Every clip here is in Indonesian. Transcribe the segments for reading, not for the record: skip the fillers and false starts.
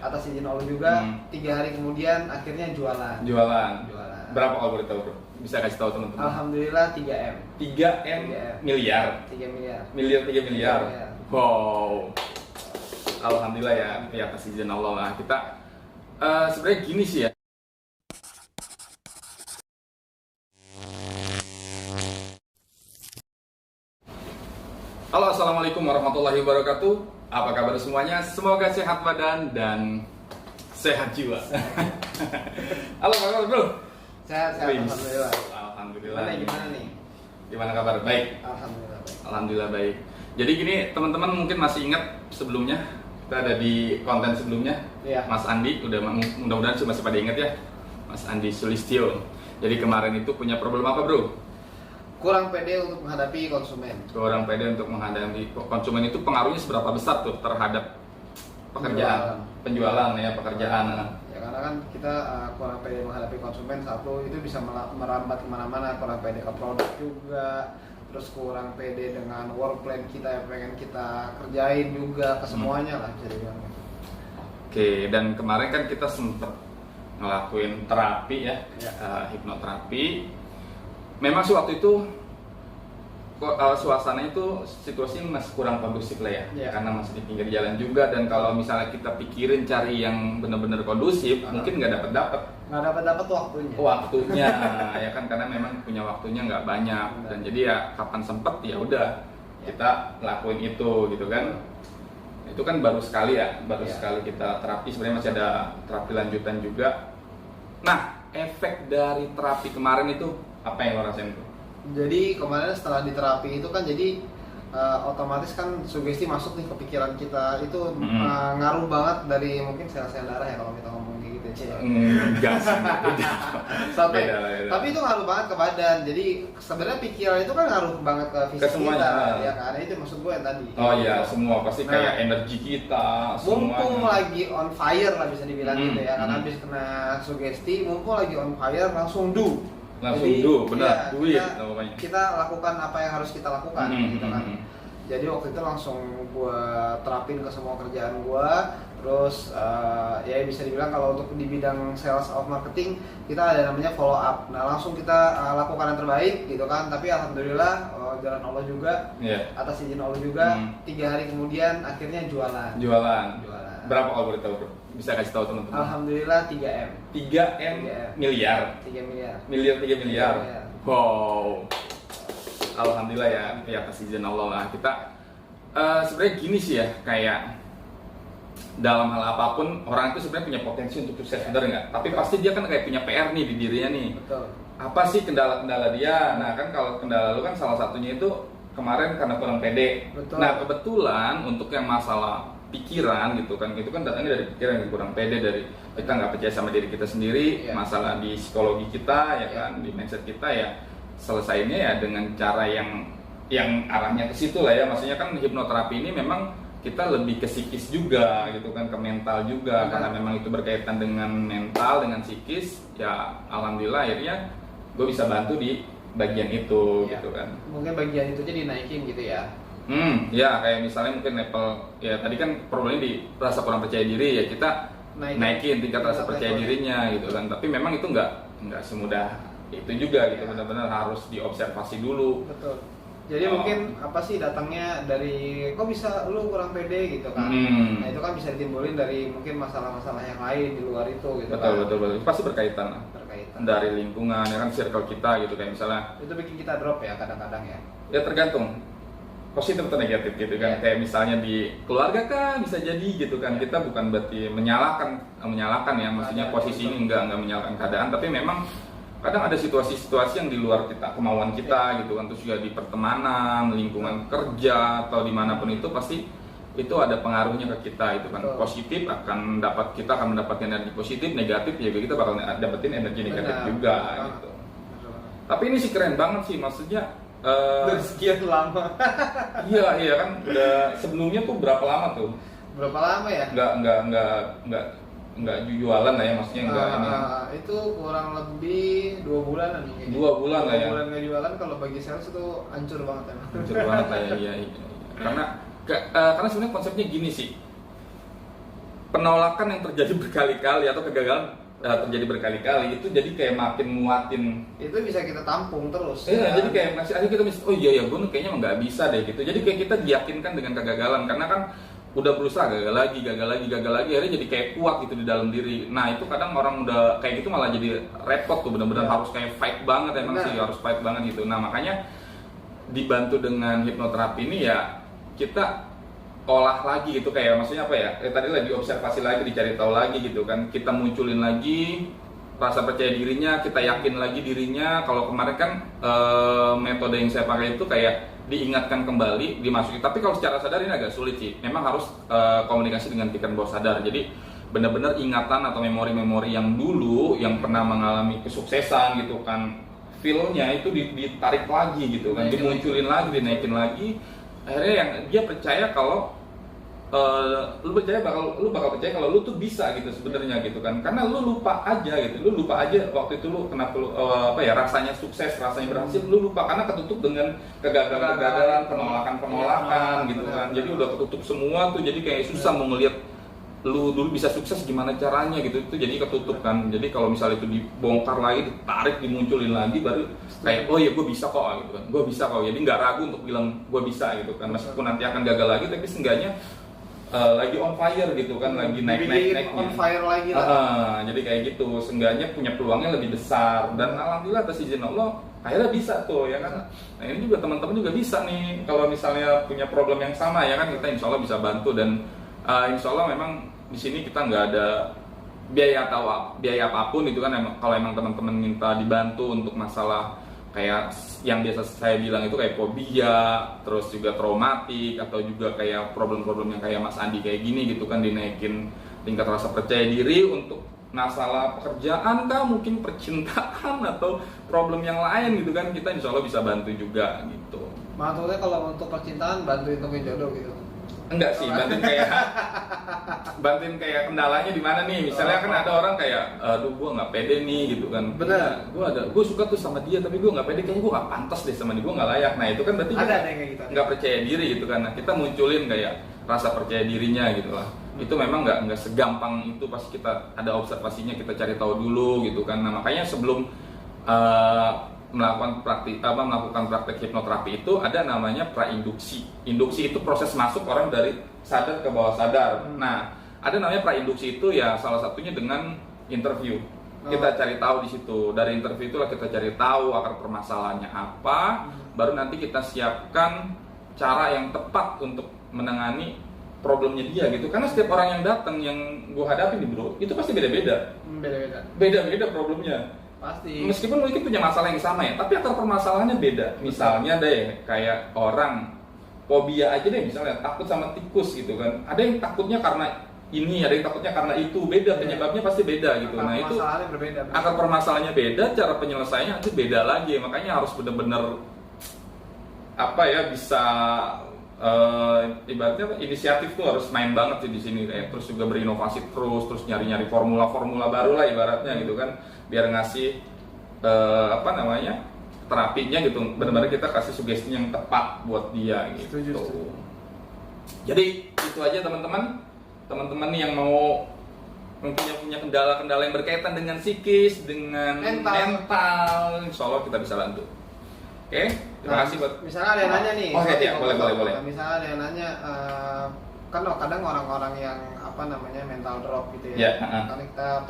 atas izin Allah juga. 3 hari kemudian akhirnya jualan. Berapa kalau boleh tahu bro? Bisa kasih tahu teman-teman. Alhamdulillah 3M. 3M miliar. 3 miliar. 3 miliar. Wow. Alhamdulillah ya, atas izin Allah lah. Kita sebenarnya gini sih ya. Halo, assalamualaikum warahmatullahi wabarakatuh. Apa kabar semuanya? Semoga sehat badan dan sehat jiwa. Halo, apa kabar bro? Sehat, alhamdulillah. Alhamdulillah. Gimana nih? Gimana kabar? Baik. Alhamdulillah baik. Alhamdulillah baik. Jadi gini, teman-teman mungkin masih ingat sebelumnya kita ada di konten sebelumnya. Iya. Mas Andi, mudah-mudahan masih pada ingat ya. Mas Andi Sulistyo. Jadi kemarin itu punya problem apa bro? Kurang pede untuk menghadapi konsumen. Kurang pede untuk menghadapi konsumen itu pengaruhnya seberapa besar tuh terhadap pekerjaan, penjualan ya, pekerjaan. Ya karena kan kita kurang pede menghadapi konsumen, satu itu bisa merambat kemana-mana. Kurang pede ke produk juga, terus kurang pede dengan work plan kita yang pengen kita kerjain juga ke semuanya lah bisa dibilang. Oke, dan kemarin kan kita sempat ngelakuin terapi ya. Hipnoterapi. Memang sih waktu itu suasana itu situasinya masih kurang kondusif lah ya, karena masih di pinggir jalan juga. Dan kalau misalnya kita pikirin cari yang benar-benar kondusif, mungkin nggak dapat waktunya ya kan, karena memang punya waktunya nggak banyak. Dan jadi ya kapan sempet ya udah kita lakuin itu gitu kan. Itu kan baru sekali sekali kita terapi, sebenarnya masih ada terapi lanjutan juga. Nah, efek dari terapi kemarin itu apa yang lo rasain tuh? Jadi kemarin setelah diterapi itu kan jadi otomatis kan sugesti masuk nih ke pikiran kita itu ngaruh banget dari mungkin sel-sel darah ya kalau kita ngomong kayak gitu ya. Enggak sih. Beda. Tapi itu ngaruh banget ke badan. Jadi sebenarnya pikiran itu kan ngaruh banget ke fisik kita ya kan. Itu maksud gue yang tadi. Oh iya, semua pasti kayak energi kita, mumpung lagi on fire lah bisa dibilang gitu ya. Karena habis kena sugesti, mumpung lagi on fire langsung benar, duit kita lakukan apa yang harus kita lakukan gitu kan. Jadi waktu itu langsung gue terapin ke semua kerjaan gue. Terus ya bisa dibilang kalau untuk di bidang sales of marketing kita ada namanya follow up. Nah langsung kita lakukan yang terbaik gitu kan. Tapi alhamdulillah jalan Allah juga, atas izin Allah juga. 3 hari kemudian akhirnya jualan. Berapa kalau boleh tahu bro? Bisa kasih tahu teman-teman. Alhamdulillah 3M. 3M miliar. 3 miliar. Wow. Alhamdulillah ya, atas izin Allah lah. Kita sebenarnya gini sih ya, kayak dalam hal apapun orang itu sebenarnya punya potensi untuk sukses, benar nggak? Tapi pasti dia kan kayak punya PR nih di dirinya nih. Betul. Apa sih kendala-kendala dia? Nah kan kalau kendala lu kan salah satunya itu kemarin karena kurang pede. Betul. Nah kebetulan untuk yang masalah pikiran gitu kan, itu kan datangnya dari pikiran yang kurang pede, dari kita nggak percaya sama diri kita sendiri, masalah di psikologi kita ya kan, di mindset kita ya. Selesainya ya dengan cara yang arahnya ke situ lah ya. Maksudnya kan hipnoterapi ini memang kita lebih ke psikis juga gitu kan, ke mental juga. Karena memang itu berkaitan dengan mental, dengan psikis. Ya alhamdulillah akhirnya gue bisa bantu di bagian itu gitu kan. Mungkin bagian itu jadi dinaikin gitu ya. Ya kayak misalnya mungkin level ya tadi kan problemnya di rasa kurang percaya diri ya, kita naikin tingkat rasa percaya dirinya gitu kan. Tapi memang itu nggak semudah itu juga gitu, benar-benar harus diobservasi dulu. Betul. Jadi mungkin apa sih datangnya dari kok bisa lu kurang pede gitu kan. Nah itu kan bisa ditimbulin dari mungkin masalah-masalah yang lain di luar itu gitu. Betul. Pasti berkaitan dari lingkungan ya kan, circle kita gitu, kayak misalnya itu bikin kita drop ya kadang-kadang ya. Ya tergantung positif atau negatif gitu kan. Kayak misalnya di keluarga kan bisa jadi gitu kan. Kita bukan berarti menyalahkan ya, maksudnya posisi ini enggak menyalahkan keadaan, tapi memang kadang ada situasi-situasi yang di luar kita, kemauan kita gitu kan. Terus juga di pertemanan, lingkungan kerja atau dimanapun itu pasti itu ada pengaruhnya ke kita itu kan. Positif kita akan mendapatkan energi positif, negatif ya kita bakal dapetin energi negatif juga gitu. Tapi ini sih keren banget sih, maksudnya dari sekian lama. Iya kan, udah sebelumnya tuh berapa lama tuh? Berapa lama ya? Enggak jualan lah ya, maksudnya enggak ini. Itu kurang lebih 2 bulanan nih. 2 bulan lah ya. 2 bulan nggak jualan kalau bagi sales itu hancur banget emang. Hancur banget lah ya, iya. Karena sebenarnya konsepnya gini sih. penolakan yang terjadi berkali-kali atau kegagalan terjadi berkali-kali itu jadi kayak makin muatin. Itu bisa kita tampung terus. Iya, jadi kayak masih akhirnya kita oh iya gue kayaknya nggak bisa deh gitu. Jadi kayak kita diyakinkan dengan kegagalan karena kan udah berusaha gagal lagi, akhirnya jadi kayak kuat gitu di dalam diri. Nah itu kadang orang udah kayak gitu malah jadi repot tuh, benar-benar harus kayak fight banget emang sih, harus fight banget gitu. Nah makanya dibantu dengan hipnoterapi ini ya kita olah lagi gitu, kayak maksudnya apa ya, tadi lagi observasi lagi, dicari tahu lagi gitu kan, kita munculin lagi rasa percaya dirinya, kita yakin lagi dirinya. Kalau kemarin kan metode yang saya pakai itu kayak diingatkan kembali, dimasuki. Tapi kalau secara sadar ini agak sulit sih. Memang harus komunikasi dengan pikiran bawah sadar. Jadi benar-benar ingatan atau memori-memori yang dulu yang pernah mengalami kesuksesan gitu kan, feel-nya itu ditarik lagi gitu kan, dimunculin lagi, dinaikin lagi. Akhirnya yang dia percaya kalau lu bakal percaya kalau lu tuh bisa gitu sebenarnya gitu kan, karena lu lupa aja waktu itu lu kenapa lu rasanya sukses, rasanya berhasil, lu lupa karena ketutup dengan kegagalan, penolakan gitu kan. Jadi udah ketutup semua tuh, jadi kayak susah mau ngelihat lu dulu bisa sukses gimana caranya gitu, itu jadi ketutup kan. Jadi kalau misalnya itu dibongkar lagi, ditarik, dimunculin lagi, baru kayak oh ya gue bisa kok gitu kan, gue bisa kok. Jadi nggak ragu untuk bilang gue bisa gitu kan, meskipun nanti akan gagal lagi, tapi seenggaknya lagi on fire gitu kan, lagi naik on fire lagi lah. Jadi kayak gitu, seenggaknya punya peluangnya lebih besar. Dan alhamdulillah atas izin Allah akhirnya bisa tuh ya kan. Nah ini juga teman-teman juga bisa nih, kalau misalnya punya problem yang sama ya kan, kita insya Allah bisa bantu. Dan insya Allah memang di sini kita nggak ada biaya apapun itu kan. Kalau emang teman-teman minta dibantu untuk masalah kayak yang biasa saya bilang itu kayak fobia, terus juga traumatik, atau juga kayak problem-problem yang kayak Mas Andi kayak gini gitu kan, dinaikin tingkat rasa percaya diri untuk masalah pekerjaan kah, mungkin percintaan atau problem yang lain gitu kan, kita insya Allah bisa bantu juga gitu. Maksudnya kalau untuk percintaan bantuin temuin jodoh gitu? Enggak sih, bantuin kayak kendalanya di mana nih. Misalnya kan ada orang kayak, aduh gue nggak pede nih gitu kan. Bener. Gue suka tuh sama dia, tapi gue nggak pede, kayaknya gue nggak pantas deh sama dia, gue nggak layak. Nah itu kan berarti ada kayak gitu, nggak percaya diri gitu kan. Nah kita munculin kayak rasa percaya dirinya gitu lah. Itu memang nggak segampang itu, pasti kita ada observasinya, kita cari tahu dulu gitu kan. Nah makanya sebelum melakukan praktek hipnoterapi itu ada namanya prainduksi. Induksi itu proses masuk orang dari sadar ke bawah sadar. Nah, ada namanya prainduksi itu ya salah satunya dengan interview. Kita cari tahu di situ. Dari interview itulah kita cari tahu akar permasalahannya apa, baru nanti kita siapkan cara yang tepat untuk menangani problemnya dia gitu. Karena setiap orang yang datang yang gue hadapi nih bro, itu pasti beda-beda. Beda-beda problemnya. Pasti. Meskipun mungkin punya masalah yang sama ya, tapi akar permasalahannya beda. Misalnya deh, kayak orang fobia aja deh, misalnya takut sama tikus gitu kan. Ada yang takutnya karena ini, ada yang takutnya karena itu, beda penyebabnya pasti beda gitu. Nah itu akar permasalahannya beda, cara penyelesaiannya itu beda lagi. Makanya harus benar-benar bisa ibaratnya inisiatif tuh harus main banget sih di sini, kayak terus juga berinovasi terus nyari-nyari formula baru lah ibaratnya gitu kan, biar ngasih terapinya gitu, benar-benar kita kasih sugesti yang tepat buat dia gitu. Setuju. Jadi itu aja teman-teman yang mau punya kendala-kendala yang berkaitan dengan psikis, dengan mental, insya Allah kita bisa bantu. Oke, terima kasih buat. Misalnya ada yang nanya nih. Ya, boleh. Misalnya ada yang nanya, kan kadang orang-orang yang mental drop gitu ya. Kan kita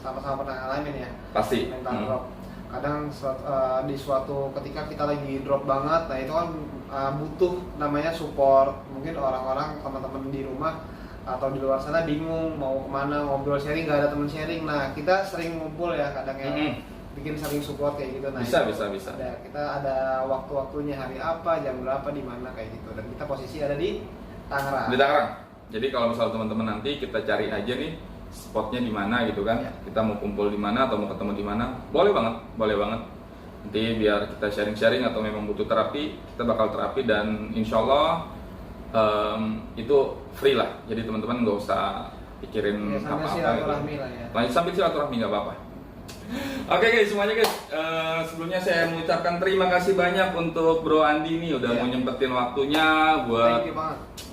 sama-sama pernah ngalamin ya. Pasti. Mental drop. Kadang di suatu ketika kita lagi drop banget, nah itu kan butuh namanya support. Mungkin orang-orang, teman-teman di rumah atau di luar sana bingung mau kemana, ngobrol sharing, nggak ada teman sharing. Nah kita sering ngumpul ya kadang yang bikin saling support kayak gitu. Nah bisa. Kita ada waktu-waktunya, hari apa, jam berapa, di mana kayak gitu. Dan kita posisi ada di Tangerang. Jadi kalau misalnya teman-teman nanti kita cari aja nih spotnya di mana gitu kan. Ya. Kita mau kumpul di mana atau mau ketemu di mana, boleh banget. Nanti biar kita sharing-sharing atau memang butuh terapi, kita bakal terapi dan insya Allah itu free lah. Jadi teman-teman nggak usah pikirin apa-apa gitu. Sambil silaturahmi nggak apa-apa. Oke guys, semuanya guys, sebelumnya saya mengucapkan terima kasih banyak untuk Bro Andi nih udah mau nyempetin waktunya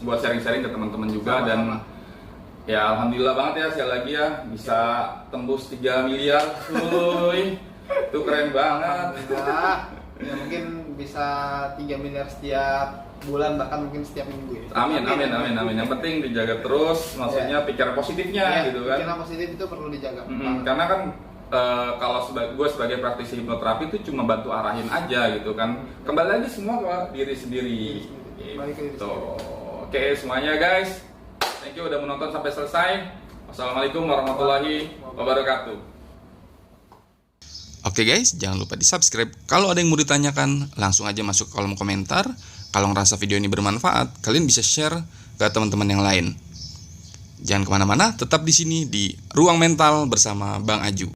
buat sharing-sharing ke teman-teman juga. Dan Ya alhamdulillah banget ya sekali lagi ya bisa tembus 3 miliar, cuy. Itu keren banget. Alhamdulillah. Ya mungkin bisa 3 miliar setiap bulan, bahkan mungkin setiap minggu ya. Amin. Yang penting dijaga terus, maksudnya pikiran positifnya gitu kan. Pikiran positif itu perlu dijaga. Karena kan kalau gue sebagai praktisi hipnoterapi itu cuma bantu arahin aja gitu kan. Kembali lagi semua ke diri sendiri. Gitu. Oke semuanya guys. Thank you udah menonton sampai selesai. Wassalamualaikum warahmatullahi wabarakatuh. Oke guys, jangan lupa di subscribe. Kalau ada yang mau ditanyakan, langsung aja masuk ke kolom komentar. Kalau ngerasa video ini bermanfaat, kalian bisa share ke teman-teman yang lain. Jangan kemana-mana, tetap di sini di Ruang Mental bersama Bang Aju.